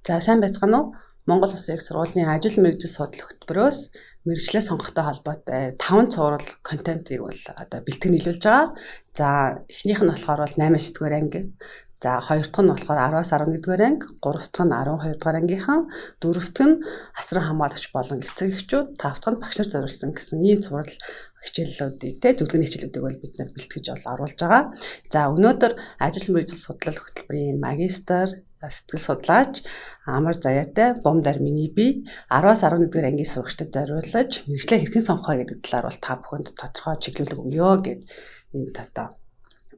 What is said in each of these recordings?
За сайн байцгаана уу? Монгол Улсын их сургуулийн ажил мэргэжил судлах хөтөлбөрөөс мэргэжлээ сонгохтой холбоотой 5 цуврал контентыг бол одоо бэлтгэн нийлүүлж байгаа. За эхнийх нь болохоор бол 8-аас 9-р анги. За хоёр дахь нь болохоор 10-аас 11-р анги, гурав дахь нь 12-р ангийнхан, дөрөв дахь нь асран хамгаалагч болон эцэг эхчүүд, тав дахь нь багш нар зориулсан гэсэн ийм цуврал хичээллүүдийг зөвлөгөөний хичээлүүдийг бол бид нар бэлтгэж оруулж байгаа. За өнөөдөр ажил мэргэжил судлал хөтөлбөрийн магистр сэтгэл судлаач Амар Заяатай Бомдар миний би 10-аас 11-р ангийн сурагчдад зориулж мэргэжлээ хэрхэн сонгохоо гэдэг талаар бол та бүхэнд тодорхой чиглүүлэг өгье гэд энэ татаа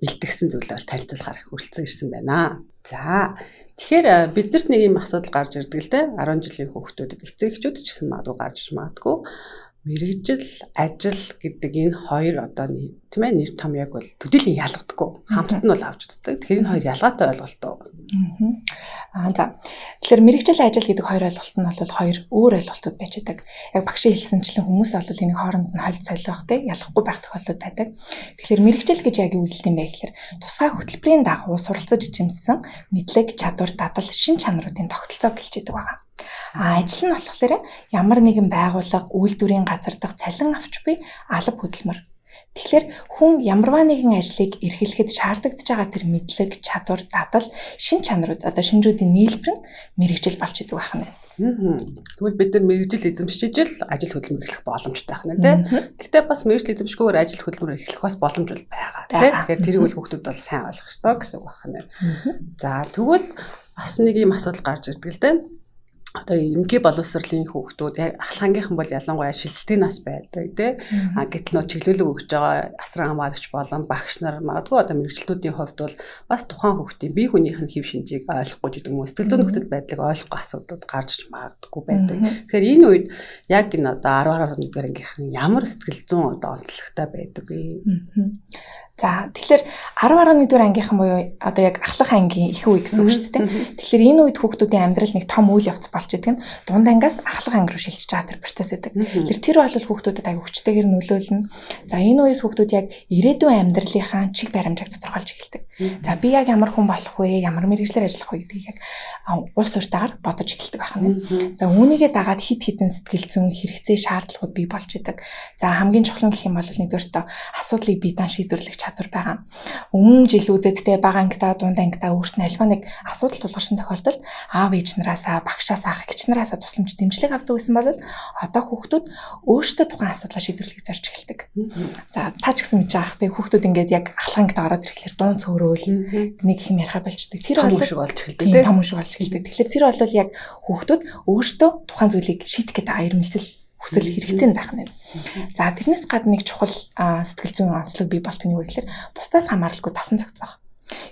бэлтгэсэн зүйлээр танилцуулахаар хүрэлцэн ирсэн байна. За тэгэхээр биднэрт нэг юм асуудал гарч ирдэг л дээ. 10 жилийн хүүхдүүдэд эцэг эхчүүд ч гэсэн магадгүй гарч иж магадгүй. Мэргэжил, ажил гэдэг энэ хоёр одоо тийм ээ нэр том яг бол төдийлөн ялгадаггүй. Хамтд нь бол авч үздэг. Тэгэхээр энэ хоёр ялгаатай ойлголт уу? За. Тэгэхээр мэргэжил ажил гэдэг хоёр ойлголт нь бол хоёр өөр ойлголтууд байж байгаа. Яг багшийн хэлсэнчлэн хүмүүс бол энийг хооронд нь холж солиох те ялахгүй байх тохиолдол байдаг. Тэгэхээр мэргэжил гэж яг юу хэлдэг юм бэ гэхээр тусгай хөтөлбөрийн дагуу суралцаж ижимсэн мэдлэг, чадвар, дадал, шин чанаруудын тогтолцоог хэлж байдаг байгаа. Ажил нь болохоор ямар нэгэн байгууллага үйлдвэрийн газар дахь цалин авч буй алба хөдөлмөр. Тэгэхээр хүн ямарваа нэгэн ажлыг эрхлэхэд шаардлагатай байгаа тэр мэдлэг, чадвар, дадал, шин чанарууд одоо шинжүүдийн нийлбэр нь мэргэжил болж идэг байна. Тэгвэл бид нар мэргэжил эзэмшиж ижил ажил хөдөлмөр эрхлэх боломжтой байна тийм. Гэхдээ бас мэргэжил эзэмшгүйгээр ажил хөдөлмөр эрхлэх бас боломж бол байгаа тийм. Тэгэхээр тэрийг бол хүүхдүүд бол сайн ойлгох ёстой гэсэн үг байна. За тэгвэл бас нэг юм асуудал гарч ирдэг л дээ. Одоо эмгэг боловсролын хүүхдүүд ахлахангийнхан бол ялангуяа шилжилтийн нас байдаг тий. Гэтэл нөө чиглүүлэг өгж байгаа асран хамгаалагч болон багш нар магадгүй одоо мэргэжилтүүдийн хувьд бол бас тухайн хүүхдийн бие хүнийх нь хэв шинжийг ойлгохгүй гэдэг юм уу сэтгэл зүйн нөхцөл байдлыг ойлгохгүй асуудлууд гарч иж магадгүй байдаг. Тэгэхээр энэ үед яг энэ одоо 10-11-р ангийнхан ямар сэтгэл зүйн одоо онцлогтой байдаг вэ? За тэгэхээр 10-11-р ангийнхан буюу одоо яг ахлах ангийн их үе гэсэн үг шүү дээ. Тэгэхээр энэ үед хүүхдүүдийн амьдрал нэг том үйл явц болж идэг нь дунд ангиас ахлах анги руу шилжиж байгаа тэр процесс гэдэг. Тэр бол хүүхдүүдэд аяг хүчтэйгээр нөлөөлнө. За энэ үеэс хүүхдүүд яг ирээдүйн амьдралынхаа чиг баримжааг тодорхойлж эхэлдэг. За би яг ямар хүн болох вэ? Ямар мэргэжлэр ажиллах вэ гэдгийг яг улс уртаагаар бодож эхэлдэг байна. За үүнийгээ дагаад хид хідэн сэтгэл зүйн хэрэгцээ шаардлагууд бий болж идэг. За хамгийн чухал нь гэх юм бол нэгдүгээр асуудлыг биедан шийдвэрлэх чадвар байгаа. Өмнө жилүүдэд те бага ангидаа дунд ангидаа өөртөө альва нэг асуудал тулгарсан тохиолдолд аав ээж нараасаа багшаасаа эгч нараасаа тусламж дэмжлэг авдаг гэсэн бол одоо хүүхдүүд өөрсдөө тухайн асуудлаа шийдвэрлэхийг зорж эхэлдэг. За та ч гэсэн мэдж байгаа те хүүхдүүд ингээд яг ахлах ангид ороод ирэхлээр дуун цөөрөөл нэг хэм ярихаа болчдөг. Тэр бол шиг болж эхэлдэг те. Том шиг болж эхэлдэг. Тэгэхээр тэр бол яг хүүхдүүд өөрсдөө тухайн зүйлийг шийдэх гэдэг аяр мэлзэл хүсэл хэрэгцээ нь байх нь. За тэрнээс гадна нэг чухал сэтгэл зүйн онцлог бий болт нь юу гэхээр бусдаас хамааралгүй тасан зохицох.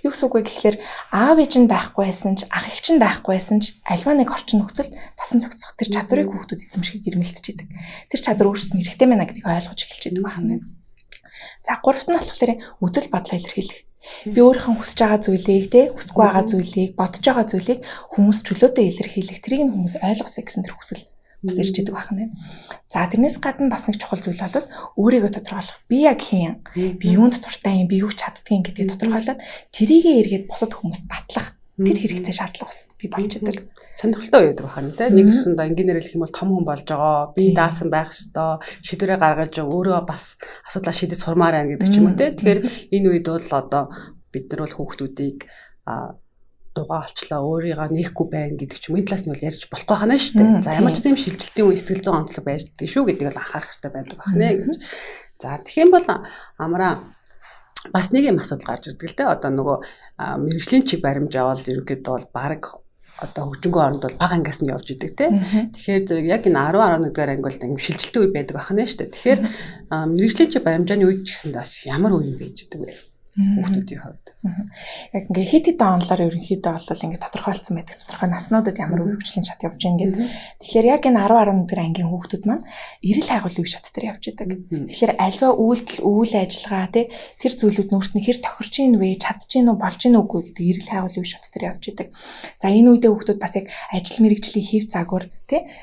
Юу гэсэн үг вэ гэхээр аав ээж нь байхгүй байсан ч ах эгч нь байхгүй байсан ч альва нэг орчин нөхцөлд тасан зохицох тэр чадварыг хүүхдүүд эзэмших ирмэлцэж идэг. Тэр чадвар өөрсдөд нь хэрэгтэй байна гэдгийг ойлгож эхэлж идэг байна. За гуравт нь болохоор үзэл бодлоо илэрхийлэх. Би өөрийнхөө хүсэж байгаа зүйлийг те хүсэхгүй байгаа зүйлийг бодож байгаа зүйлийг хүмүүс чөлөөтэй илэрхийлэх тэрийг нь хүмүүс ойлгосоо гэсэн тэр хүсэл бас ирж идэг байна. За тэрнээс гадна бас нэг чухал зүйл бол өөрийгөө тодорхойлох. Би яг хэн? Би юунд дуртай юм? Би юу ч чаддгийг гэдгийг тодорхойлоод тэрийгээ эргээд бусад хүмүүст батлах тэр хэрэгцээ шаардлага бас бий болж идэг. Сонирхолтой байдаг байна те. Нэг гэсэн да инженеэр хэлэх юм бол том хүн болж байгаа. Би даасан байх ёстой. Шийдвэрээ гаргаж өөрөө бас асуудлаа шийдэж сурмаар байна гэдэг ч юм уу те. Тэгэхээр энэ үед бол одоо бид нар бол хүүхдүүдийг дугаа олчлаа өөрийгөө нээхгүй байна гэдэг ч юм энэ талаас нь бол ярьж болохгүй хана шүү дээ. За ямар ч юм шилжилтийн үе сэтгэл зүйн онцлог байдаг шүү гэдгийг бол анхаарах хэрэгтэй байдаг байна гэж. За тэгэх юм бол амраа бас нэг юм асуудал гарч ирдэг л дээ. Одоо нөгөө мэргэжлийн чиг баримжаа бол ерөнхийдөө бол баг одоо хөгжингөө оронд бол бага ангиас нь явж идэг те. Тэгэхээр зэрэг яг энэ 10-11-р анги бол ингэ шилжилтийн үе байдаг байна шүү дээ. Тэгэхээр мэргэжлийн чиг баримжааны үед ч гэсэн бас ямар үе байж идэг вэ? Хүүхдүүдийн хувьд. Яг ингээ хит хитэн онлоор ерөнхийдөө бол ингээ тодорхойлцсон байдаг. Тодорхой наснуудад ямар үе хөгжлийн шат явж байгаа гэдэг. Тэгэхээр яг энэ 10-11 ангийн хүүхдүүд маань эрэл хайгуулын үе шат дээр явж байгаа. Тэгэхээр альва үйлдэл, үйл ажиллагаа тэр зүйлүүд нүрт нь хэр тохирч ийн вэ, чадж ийн үү, болж ийн үгүй гэдэг эрэл хайгуулын үе шат дээр явж байгаа. За энэ үедээ хүүхдүүд бас яг ажил мэргэжлийн хэв загвар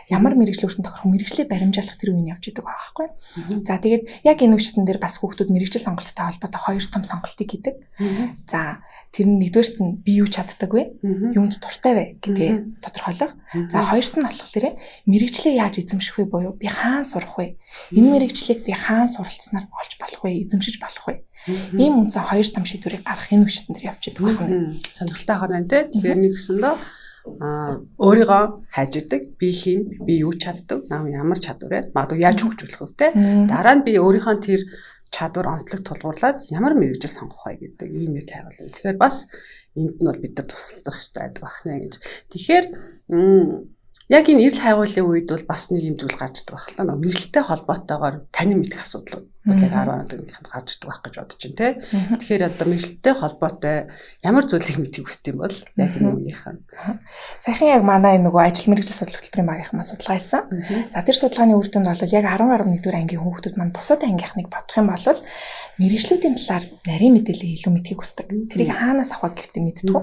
ямар мэргэжил өртөнд тохирох мэргэжлээ баримжаалах тэр үеийг явж байгаа байхгүй. За тэгээд яг энэ үе шатн дээр бас хүүхдүүд мэргэжил сонголттой холбоотой хоёр том сонголтыг мэрэгчлийг хийдэг. За тэр нь нэгдүгээрт нь би юу чаддаг вэ? Юунд дуртай вэ гэдгээ тодорхойлох. За хоёрт нь болохоор мэрэгчлээ яаж эзэмших вэ буюу би хаана сурах вэ? Энэ мэрэгчлийг би хаана суралцсанаар олж болох вэ? Эзэмшиж болох вэ? Ийм үндсэн хоёр том шийдвэрийг гаргах энэ үе шатнд явж идэх байна. Сонирхолтой байна те. Тэгэхээр нэгсэндээ өөрийгөө хайж идэг, би хин, би юу чаддаг, ямар чадвар вэ? Магадгүй яаж хөгжүүлэх вэ те. Дараа нь би өөрийнхөө тэр чадвар онцлог тулгуурлаад ямар мэрэгжил сонгох вэ гэдэг ийм нэг хайгуул. Тэгэхээр бас энд нь бол бид нар тусалцах хэрэгтэй байдаг бахна гэж. Тэгэхээр яг энэ эрэл хайгуулын үед бол бас нэг юм зүйл гарч ирдэг байх л та. Мэрэгчлэлтэй холбоотойгоор танин мэдэх асуудлууд яг 10 оногийнхэнд гарч ирдэг байх гэж бодож байна те. Тэгэхээр одоо мэрэгчлэлтэй холбоотой ямар зүйлийг мэдхийг хүсдэг юм бол яг энэ үеийнхэн. Саяхан яг манай нөгөө ажил мэрэгжил судлах хөтөлбөрийн багийнхаа судалгаа хийсэн. За тэр судалгааны үр дүнд бол яг 10-11 дугаар ангийн хүүхдүүд маань бусад ангийнхныг бодох юм бол мэрэгчлүүдийн талаар нарийн мэдээлэл илүү мэдхийг хүсдэг. Тэрийг хаанаас авах гэхдээ мэддэг.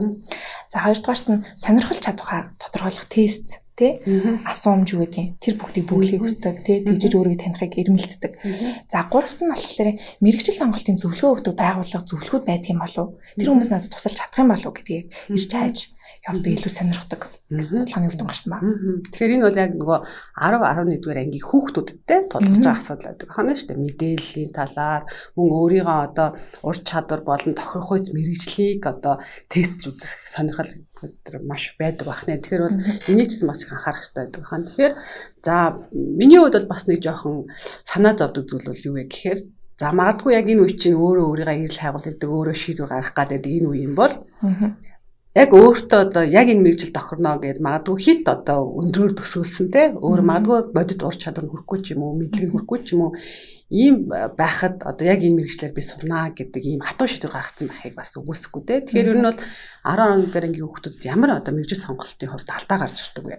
За хоёрдугаарт нь сонирхол чадвараа тодорхойлох тест тэ асуумж юу гэдэг тэр бүгдийг бүглэхийг хүсдэг тэ тэгжиж өөрийгөө танихыг эрмэлздэг. За гуравт нь болохоор мэрэгжил сонголтын зөвлөгөө өгдөг байгууллага зөвлөхүүд байдаг юм болов тэр хүмүүс надад тусалж чадах юм болов гэдгийг ирж хайж явдаг илүү сонирхдаг гэсэн судалгааны үр дүн гарсан ба. Тэгэхээр энэ бол яг нөгөө 10-11 дугаар ангийн хүүхдүүдтэй тулгарч байгаа асуудал байдаг хана шүү дээ. Мэдээллийн талаар мөн өөрийгөө одоо ур чадвар болон тохирох үеч мэрэгжлийг одоо тестж үзэх сонирхол маш байдаг бахна. Тэгэхээр бол энийг ч гэсэн бас их анхаарах хэрэгтэй байдаг хана. Тэгэхээр за миний хувьд бол бас нэг жоохон санаа зовдөг зүйл бол юу вэ гэхээр за магадгүй яг энэ үе чинь өөрийгөө эрэл хайгуул гэдэг өөрөө шийдвэр гаргах гэдэг энэ үе юм бол яг өөртөө одоо яг энэ мэрэгжил тохирно гэдээ магадгүй хит одоо өндрөөр төсөөлсөн те өөр магадгүй бодит ур чадвар хүрхгүй ч юм уу мэдлэг хүрхгүй ч юм уу ийм байхад одоо яг энэ мэрэгчлэр би сурнаа гэдэг ийм хатуу шийдвэр гаргацсан байхыг бас үгүйсэхгүй те. Тэгэхээр ер нь бол 10 дээр ангийн хүүхдүүд ямар одоо мэрэгжил сонголтын хувьд алдаа гарч ирдэг вэ?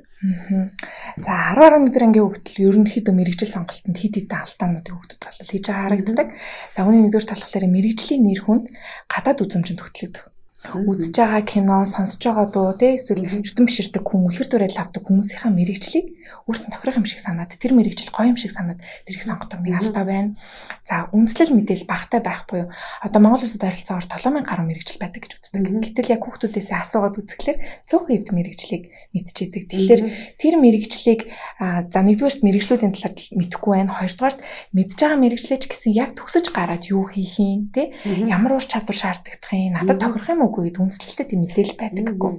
За 10 дээр ангийн хүүхдэл ерөнхийдөө мэрэгжил сонголтод хэд хэдэн алдаануудын хүүхдүүд бол хийж байгаа харагддаг. За үүний нэгдүгээр талхлаар мэрэгжлийн нэр хүнд гадаад үзмжинд хөтлөгдөх. Үзэж байгаа кино, сонсож байгаа дуу, эсвэл шүтэн биширдэг хүн, үлгэр дуурайл авдаг хүмүүсийнхаа мэрэгжлийг өөртөө тохирох юм шиг санаад, тэр мэрэгжил гоё юм шиг санаад тэрийг сонгодог нэг алдаа байна. За, үндэслэл мэдээлэл багтай байх буюу одоо Монгол Улсад ойролцоогоор 7,000 гаруй мэрэгжил байдаг гэж үздэг. Гэтэл яг хүүхдүүдээсээ асуугаад үзэхлээр цөөхөн хэд мэрэгжлийг мэдчихэдэг. Тэгэхээр тэр мэрэгжлийг за нэгдүгээрт мэрэгжлүүдийн талаар мэдэхгүй байна. Хоёрдугаарт мэдж байгаа мэрэгжлээч гэсэн яг төгсөж гараад юу хийх юм, тэ? Ямар ур чадвар шаарддаг юм, надад тохирох юм уу гэдэг үндэслэлтэй тийм мэдээлэл байдаггүй.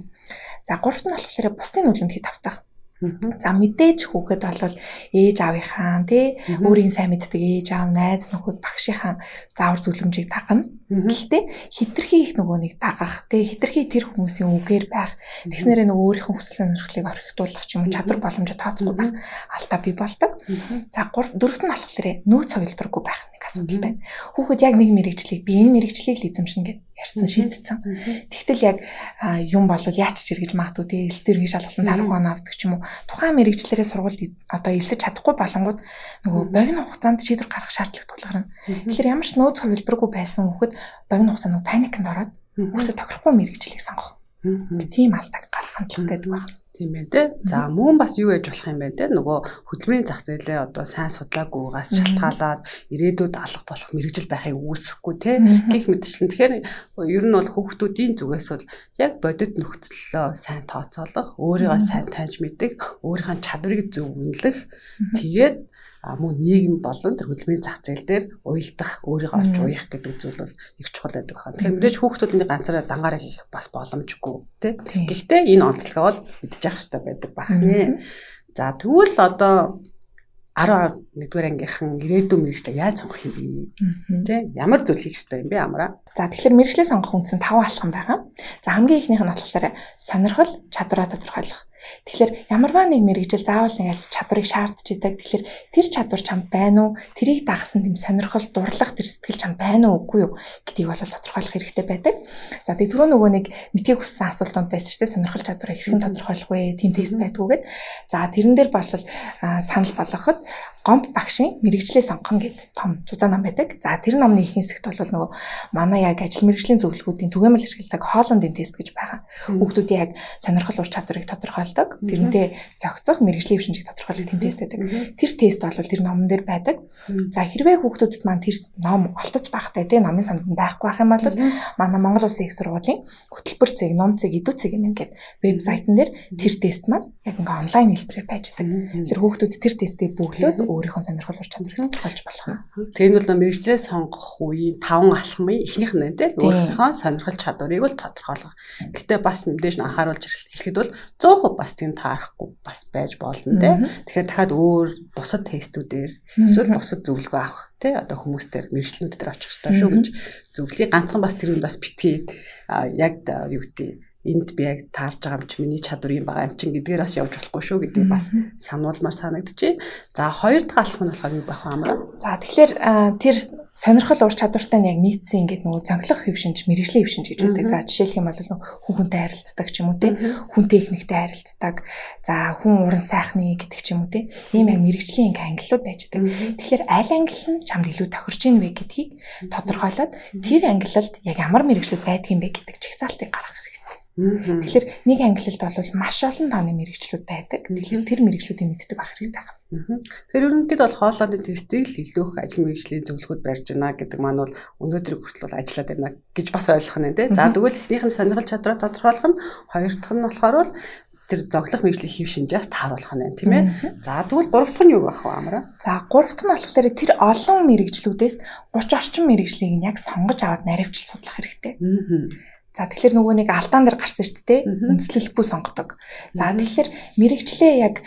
За гуравт нь болохоор бусдын нүлэнд хит автах. За мэдээж хүүхэд бол ээж аавынхаа тий өөрийн сайн мэддэг ээж аав, найз нөхөд, багшийнхаа заавар зөвлөмжийг дагна. Гэхдээ хитрхи их нөгөө нэг дагах тий хитрхи тэр хүмүүсийн үгээр байх тэгснээрээ нөгөө өөрийнхөө хүсэл сонирхлыг орхитуулах ч юм уу чадвар боломжоо тооцохгүй байх алдаа бий болдог. За дөрөвт нь болохоор нөөц хувилбаргүй байх нэг асуудал байна. Хүүхэд яг нэг мэрэгжлийг би энэ мэрэгжлийг л эзэмшнэ гэж ярьсан шийдсэн. Тэгтэл яг юм болвол яач ч эргэж магадгүй тий эл төргийн шалгалтанд 10 хоног авдаг ч юм уу тухайн мэрэгчлэрээ сургуульд одоо элсэж чадахгүй болонгууд нөгөө богино хугацаанд шийдвэр гаргах шаардлага тулгарна. Тэгэхээр ямар ч нөөц хувилбаргүй байсан хүүхэд богино хугацаанд паникнд ороод хүүхдээ тохирохгүй мэрэгчлийг сонгох. Тийм алдааг гаргах хандлагатай байдаг байна. Тийм байх тий. За мөн бас юу яж болох юм бэ те нөгөө хөдөлмөрийн зах зээлээ одоо сайн судлаагүйгаас шалтгаалаад ирээдүйд алах болох мэрэгжил байхыг үүсэхгүй те гэх мэтчлэн. Тэгэхээр ер нь бол хүүхдүүдийн зүгээс бол яг бодит нөхцөлөө сайн тооцоолох, өөрийгөө сайн таньж мэдэх, өөрийнхөө чадварыг зөв үнэлэх, тэгээд мөн нийгэм болон тэр хөдөлмөрийн зах зээл дээр уялдах, өөрийгөө олж уях гэдэг зүйл бол их чухал байдаг байна. Тэгэхээр мэдээж хүүхдүүдийн ганцаараа дангаараа хийх бас боломжгүй тий. Гэхдээ энэ онцлогоо бол мэдчих хэрэгтэй байдаг байна. За тэгвэл одоо 11-р ангийнхан ирээдүйн мэрэгчлээ яаж сонгох юм бэ? Тэ? Ямар зүйл хийх хэрэгтэй юм бэ амраа? За тэгэхээр мэрэгчлээ сонгох үндсэн 5 алхам байгаа. За хамгийн ихнийх нь болохоор сонирхол, чадвараа тодорхойлох. Тэгэхээр ямарваа нэг мэрэгжил заавал нэг чадварыг шаардж идэг. Тэгэхээр тэр чадвар чамд байна уу? Тэрийг дагсан тийм сонирхол, дурлах тэр сэтгэл чамд байна уу үгүй юу гэдгийг бол тодорхойлох хэрэгтэй байдаг. За тэгээ түрүү нөгөө нэг мэдхийг хүссэн асуултанд байсан ч гэсэн сонирхол чадвараа хэрхэн тодорхойлох вэ? Тим тест байдгүйгээд. За тэрэн дээр бол санал болгоход гомб багшийн мэрэгчлээ сонгоно гэдэг том зузаан ном байдаг. За тэр номны ихэнх хэсэгт бол нөгөө манай яг ажил мэрэгжлийн зөвлөгөөдийн түгээмэл ашигладаг Холландын тест гэж байгаа. Хүүхдүүдийн яг сонирхол ур чадварыг тодорхойлдог. тодорхойлдог. Тэрнтэй зохицох мэрэгжлийн хэв шинжийг тодорхойлох тийм тест байдаг. Тэр тест бол тэр номон дээр байдаг. За хэрвээ хүүхдүүдэд маань тэр ном олдоц багтай тийм номын санд байхгүй байх юм бол манай Монгол Улсын их сургуулийн хөтөлбөр цэг, ном цэг, эдүү цэг юм ингээд вебсайтн дээр тэр тест маань яг ингээ онлайн хэлбэрээр байж байгаа. Тэр хүүхдүүд тэр тестийг бүглөөд өөрийнхөө сонирхол ур чадварыг тодорхойлж болох нь. Тэр нь бол мэрэгчлээ сонгох үеийн 5 алхмын эхнийх нь тийм өөрийнхөө сонирхол чадварыг бол тодорхойлох. Гэтэ бас мэдээж анхааруулж хэлэхэд бол 100% бас тийм таарахгүй бас байж болно тийм. Тэгэхээр дахиад өөр бусад тестүүдээр эсвэл бусад зөвлөгөө авах тий одоо хүмүүстээр мэрэгчлүүд дээр очих хэрэгтэй шүү гэж зөвлөе. Ганцхан бас тэр нь бас битгий яг юу гэдэг энд би яг таарж байгаа юм чи миний чадвар юм байгаа юм чин гэдгээр бас явж болохгүй шүү гэдэг бас сануулмаар санагдчихэ. За хоёр дахь алхам нь болохоор юу байх вэ Амра? За тэгэхээр тэр сонирхол ур чадвартай нь яг нийцсэн ингээд нөгөө зонхлох хэв шинж, мэрэгжлийн хэв шинж гэж үүдэг. За жишээлх юм бол хүн хүнтэй харилцдаг ч юм уу те. Хүн техниктэй харилцдаг. За хүн уран сайхны гэдэг ч юм уу те. Ийм яг мэрэгжлийн ингээ ангиллууд байж байгаа. Тэгэхээр аль ангил нь чамд илүү тохирч ийн вэ гэдгийг тодорхойлоод тэр ангиллалд яг ямар мэрэгжлүүд байдгийг бэ гэдэг чагсаалтыг гаргах хэрэгтэй. Тэгэхээр нэг ангиллалд бол маш олон тооны мэрэгчлүүд байдаг. Тэгэхээр тэр мэрэгчлүүдийг мэддэг байх хэрэгтэй байна. Тэр ерөнхийдөө бол хоолойны тестийг л илүү их ажил мэрэгжлийн зөвлөхөд барьж байна гэдэг маань бол өнөөдрийг хүртэл ажиллаад байна гэж бас ойлгох нь тийм. За тэгвэл эхнийх нь сонирхол чадвараа тодорхойлох нь, хоёр дахь нь болохоор бол тэр зоглох мэрэгжлийн хэв шинжээс тааруулах нь тийм ээ. За тэгвэл гурав дахь нь юу байх вэ Амра? За гурав дахь нь болохоор тэр олон мэрэгжлүүдээс 30 орчим мэрэгжлийг яг сонгож аваад наривчл судлах хэрэгтэй. За тэгэхээр нөгөө нэг алдаан дээр гарсан шүү дээ. Үндэслэлгүй сонгодог. За тэгэхээр мэрэгчлээ яг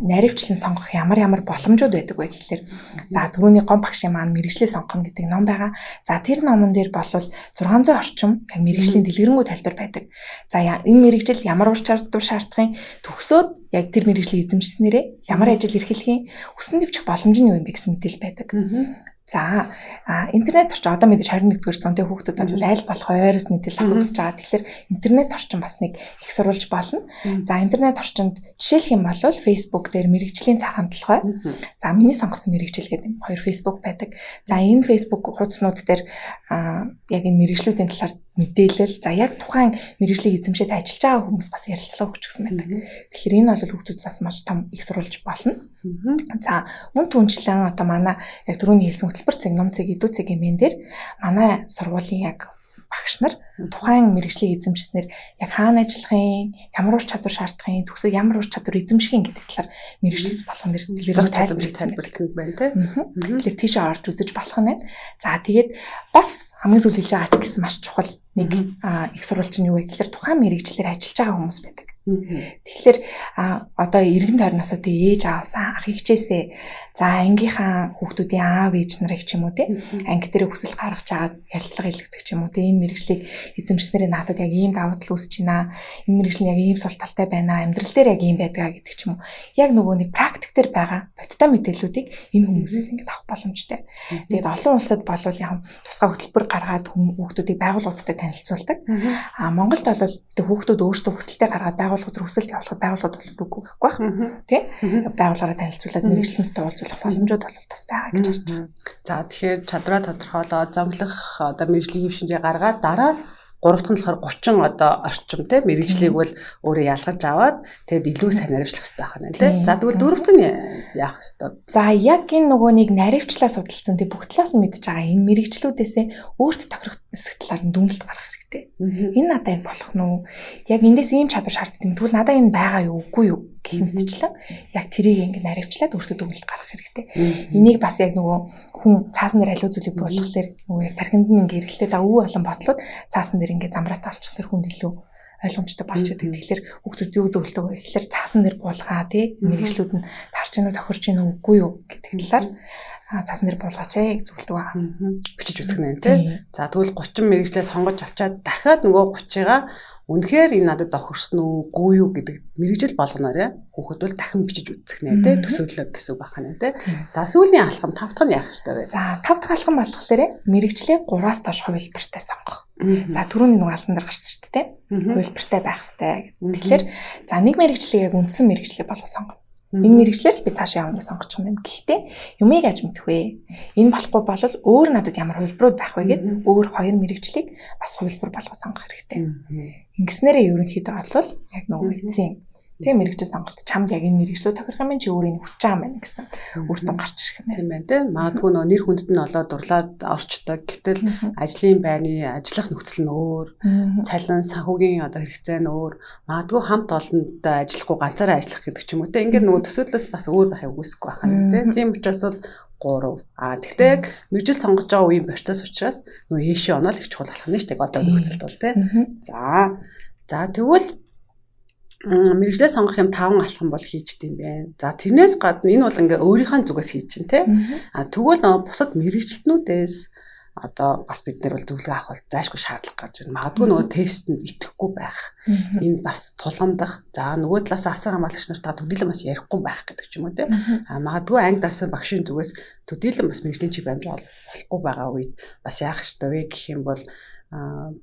наривчлан сонгох ямар боломжууд байдаг вэ гэхээр за түрүүний гом багшийн маань мэрэгчлээ сонгоно гэдэг ном байгаа. За тэр номон дээр болвол 600 орчим яг мэрэгжлийн дэлгэрэнгүй тайлбар байдаг. За энэ мэрэгжил ямар ур чадвар шаардахын төгсөөд яг тэр мэрэгжлийн эзэмшснээрээ ямар ажил эрхлэхийн өсөн дэвчих боломж нь юу юм бэ гэсэн мэдээлэл байдаг. За интернет орчин одоо мэдээж 21-р зууны хүүхдүүд бол аль болох ойроос мэдээлэл авах гэж байгаа. Тэгэхээр интернет орчин бас нэг их сурвалж болно. За интернет орчинд жишээлх юм бол Facebook дээр мэрэгжлийн цаг хандлагай. За миний сонгосон мэрэгжил гэдэг хоёр Facebook байдаг. За энэ Facebook хуудаснууд дээр яг энэ мэрэгжлүүдийн талаар мэдээлэл за яг тухайн мэрэгжлийг эзэмшээд ажиллаж байгаа хүмүүс бас ярилцлага өгч гсэн байдаг. Тэгэхээр энэ бол хүүхдүүд бас маш том их сурвалж болно. За мөн түнчлэн одоо манай яг түрүүний хэлсэн хөтөлбөр цэг, ном цэг, эдүү цэгийн мен дээр манай сургуулийн яг багш нар тухайн мэрэгжлийг эзэмшснээр яг хаана ажиллахын, ямар ур чадвар шаардахын, төгсөө ямар ур чадвар эзэмшихин гэдэг талаар мэрэгжил болгон дээр дэлгэрэнгүй тайлбарлсан байна тийм. Тэгэхээр тийшээ орж үзэж болох нь. За тэгээд бас хамгийн сүүл хэлж байгаа ч гэсэн маш чухал нэг их сурвалж нь юу вэ гэхээр тухайн мэрэгжлээр ажиллаж байгаа хүмүүс байдаг. Тэгэхээр одоо иргэн тойрноос ээж аавсаа ах эгчээсээ за ангийнхаа хүүхдүүдийн аав ээж нарыг ч юм уу те анги дээр хүсэл гаргаж агаад ярилцлага хийлгдэг ч юм уу те энэ мэрэгжлийг эзэмшснээр надад яг ийм давуу тал үүсэж байна. Энэ мэрэгжил яг ийм сул талтай байна. Амьдрал дээр яг ийм байдгаа гэдэг ч юм уу. Яг нөгөө нэг практик дээр байгаа бодтой мэдээллүүдийг энэ хүмүүсээс ингээд авах боломжтой. Тэгээд олон улсад болвол яг тусгай хөтөлбөр гаргаад хүүхдүүдийг байгууллагуудтай танилцуулдаг. Монголд бол хүүхдүүд өөрсдөө хүсэлтээ гаргаад байгууллагууд руу хүсэлт явуулахад байгууллагууд бол үгүй гэхгүй байх тий байгууллагаараа танилцуулаад мэрэгчлэнтэй уулзах боломжууд бол бас байгаа гэж харж байна. За тэгэхээр чадвараа тодорхойлоод зоглох одоо мэрэгжлийн хэв шинжээ гаргаад дараа гурав дахь нь болохоор 30 одоо орчим тий мэрэгжлийг бол өөрөө ялгаж аваад тэгэд илүү сайн наривчлах хэрэгтэй байх нь тий. За тэгвэл дөрөв дахь нь яах хэрэгтэй? За яг энэ нөгөө нэг наривчлаа судалсан тий бүх талаас нь мэдж байгаа энэ мэрэгчлүүдээсээ өөрт тохирох хэсэг талаар нь дүнэлт гаргах хэрэгтэй. Энэ надад яг болох нь уу? Яг эндээс ийм чадвар шаарддаг юм. Тэгвэл надад энэ байгаа юу үгүй юу гэх мэтчлэн яг тэрийг ингэ наривчлаад өөртөө дүнэлт гаргах хэрэгтэй. Энийг бас яг нөгөө хүн цаасан дээр аливаа зүйлийг буулгахлаар нөгөө яг тархинд нь ингэ эргэлтээд өвөө болон бодлууд цаасан дээр ингэ замраатай олчихлоор хүнд илүү ойлгомжтой болж байдаг. Тэгэхээр хүүхдүүд юу зөвлөдөг вэ гэхээр цаасан дээр буулгаа тий мэрэгчлүүд нь тарч гинөө тохирч гинөө үгүй юу гэдэг талаар цаасан дээр буулгаач зөвлөдөг аа. Бичиж үзэх нэ тий. За тэгвэл 30 мэрэгчлээ сонгож авчаад дахиад нөгөө 30-ыг үнэхээр энэ надад тохирсон үгүй юу гэдэг мэрэгжил болгоноор хүүхэд бол дахин бичиж үзэх нэ тий төсөөлөг гэсэн үг байна тий. За сүүлийн алхам 5 дахь нь яах ёстой вэ? За 5 дахь алхам болохоор мэрэгчлээ 3-аас доош хувилбартай сонгох. За түрүүний нэг алдан дээр гарсан шүү дээ. Хувилбартай байх хэрэгтэй. Тэгэхээр за нэг мэрэгчлийг яг үндсэн мэрэгчлээ болгож сонгоно. Энэ мэрэгчлэр л би цаашаа явахыг сонгож байгаа юм. Гэхдээ юмыг яаж мэдэх вэ? Энэ болохгүй бол өөр надад ямар хувилбарууд байх вэ гэд өөр хоёр мэрэгчлийг бас хувилбар болгож сонгох хэрэгтэй. Ингэснээрээ ерөнхийдөө олвол яг нөгөө эцсийн Тэгээ мэрэгжил сонголт чамд яг энэ мэрэгжлөө тохирох юм чи өөрийг хүсэж байгаа юм байна гэсэн үрдэн гарч ирэх юм. Тийм байна тийм. Магадгүй нөө нэр хүндэд нь олоод дурлаад орчдог. Гэтэл ажлын байрны ажиллах нөхцөл нь өөр, цалин санхүүгийн одоо хэрэгцээ нь өөр. Магадгүй хамт олонд ажиллахгүй ганцаараа ажиллах гэдэг ч юм уу те. Ингээд нөгөө төсөөллөөс бас өөр байхыг үгүйсэхгүй байна тийм. Тийм учраас бол 3. Тэгтээ яг мэрэгжил сонгож байгаа үеийн процесс учраас нөгөө ээшээ оноо л их чухал болох нь шүү дээ. Одоо нөхцөлд бол тийм. За тэгвэл мэрэгжлээ сонгох юм 5 алхам бол хийжтэй юм байна. За тэрнээс гадна энэ бол ингээ өөрийнхөө зүгээс хийж чинь те. Тэгвэл бусад мэрэгчлэтнүүдээс одоо бас бид нар бол зөвлөгөө авах бол заашгүй шаардлага гарч ирнэ. Магадгүй нөгөө тестэнд итгэхгүй байх. Энэ бас тулгамдах. За нөгөө талаас асар хамгаалагч нартай төдийлөн бас ярихгүй байх гэдэг ч юм уу те. Магадгүй анги даасан багшийн зүгээс төдийлөн бас мэрэгжлийн чиг баримжаа болохгүй байгаа үед бас яах ёстой вэ гэх юм бол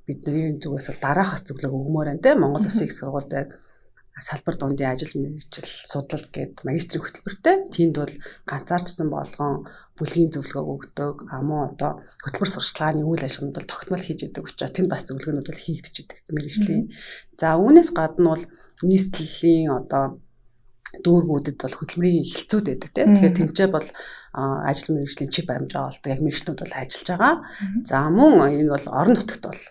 бидний зүгээс бол дараахаас зөвлөгөө өгмөр байна те. Монгол Улсын их сургуульд салбар дундын ажил мэргэжил судлал гэдэг магистрийн хөтөлбөртэй. Тэнд бол ганцаарчсан болгон бүлгийн зөвлөгөө өгдөг. Мөн одоо хөтөлбөр сурчлагын үйл ажиллагаанд бол тогтмол хийж идэг учраас тэнд бас зөвлөгөөнүүд бол хийгдэж идэг мэргэжлийн. За үүнээс гадна бол нийслэлийн одоо дүүргүүдэд бол хөтөлмөрийн эхэлцүүд байдаг тийм. Тэгэхээр тэнцээ бол ажил мэргэжлийн чиг баримжаа болдог. Яг мэргэжлүүд бол ажиллаж байгаа. За мөн энэ бол орон нутагт бол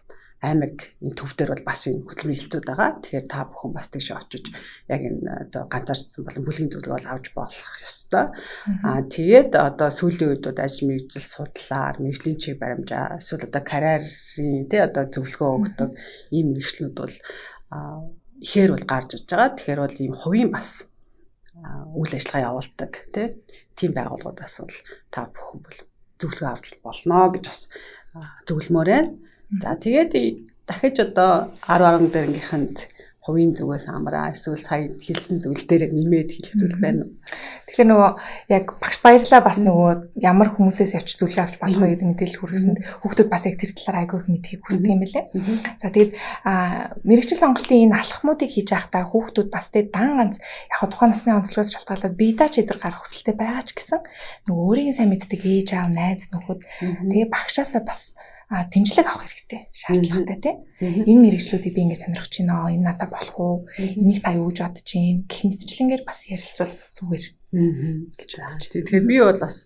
аймаг энэ төв дээр бол бас энэ хөтөлбөрийн хэлцүүд байгаа. Тэгэхээр та бүхэн бас тийш очиж яг энэ одоо ганцаарчсан болон бүлгийн зөвлөгөө бол авч болох ёстой. Тэгээд одоо сүүлийн үед ажил мэргэжил судлаар мэргэжлийн чиг баримжаа эсвэл одоо карьерийн тий одоо зөвлөгөө өгдөг ийм мэргэжлүүд бол ихээр бол гарч иж байгаа. Тэгэхээр бол ийм хувийн бас үйл ажиллагаа явуулдаг тийм байгууллагуудаас бол та бүхэн бол зөвлөгөө авч болно гэж бас зөвлөмөр байна. За тэгээд дахиж одоо 10 дараагийнханд хувийн зүгээс амраа эсвэл сая хэлсэн зүйл дээр нэмээд хэлэх зүйл байна уу? Тэгэхээр нөгөө яг багш баярлаа бас нөгөө ямар хүмүүсээс явж зөвлөгөө авч болох вэ гэдэг мэдээлэл хүргэсэнд хүүхдүүд бас яг тэр талаар айгүй их мэдхийг хүсдэг юм билээ. За тэгээд мэрэгжил сонголтын энэ алхмуудыг хийж байхдаа хүүхдүүд бас тэгээд дан ганц яг тухайн насны онцлогоос шалтгаалаад бие даа чигээр гарах хүсэлтэй байгаа ч гэсэн нөгөө өөрийн сайн мэддэг ээж аав найз нөхөд тэгээд багшаасаа бас дэмжлэг авах хэрэгтэй шаардлагатай тийм. Энэ мэрэгчлүүдийг би ингэ сонирхож байна. Энэ надад болох уу? Энийг та юу гэж бодож байна? Гэх мэтчлэнгээр бас ярилцвал зүгээр гэж бодож тийм. Тэгэхээр би бол бас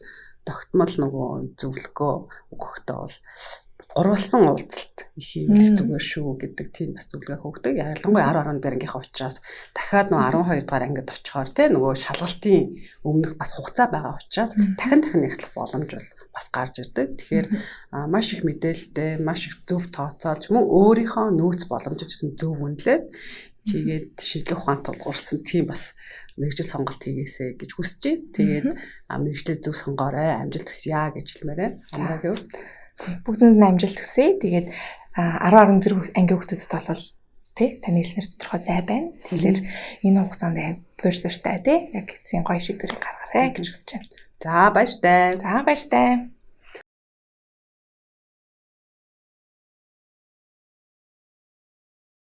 тогтмол нөгөө зөвлөгөө өгөхдөө бол гурвалсан уулзалт их юм зүгээр шүү гэдэг тийм бас зөвлөгөө өгдөг. Ялангуяа 10 дараагийнхаа учраас дахиад нөгөө 12 дугаар ангид очихоор те нөгөө шалгалтын өмнөх бас хугацаа байгаа учраас дахин нэгтлэх боломж бол бас гарч ирдэг. Тэгэхээр маш их мэдээлэлтэй, маш их зөв тооцоолж мөн өөрийнхөө нөөц боломжтой гэсэн зөв үнэлээд тэгээд шийдлэх ухаан тулгуурсан тийм бас мэрэгжил сонголт хийгээсэй гэж хүсэж байна. Тэгээд мэрэгчлээ зөв сонгоорой, амжилт хүсье гэж хэлмээрээ. Амраа гэв. Бүгдэнд нь амжилт хүсье. Тэгээд 10-14 анги хүүхдэд бол тий таны хэлснээр тодорхой зай байна. Тэгэхээр энэ хугацаанд яг буурсуртай тий яг эцсийн гоё шийдвэрийг гаргаарай гэж хүсэж байна. За баяртай. За баяртай.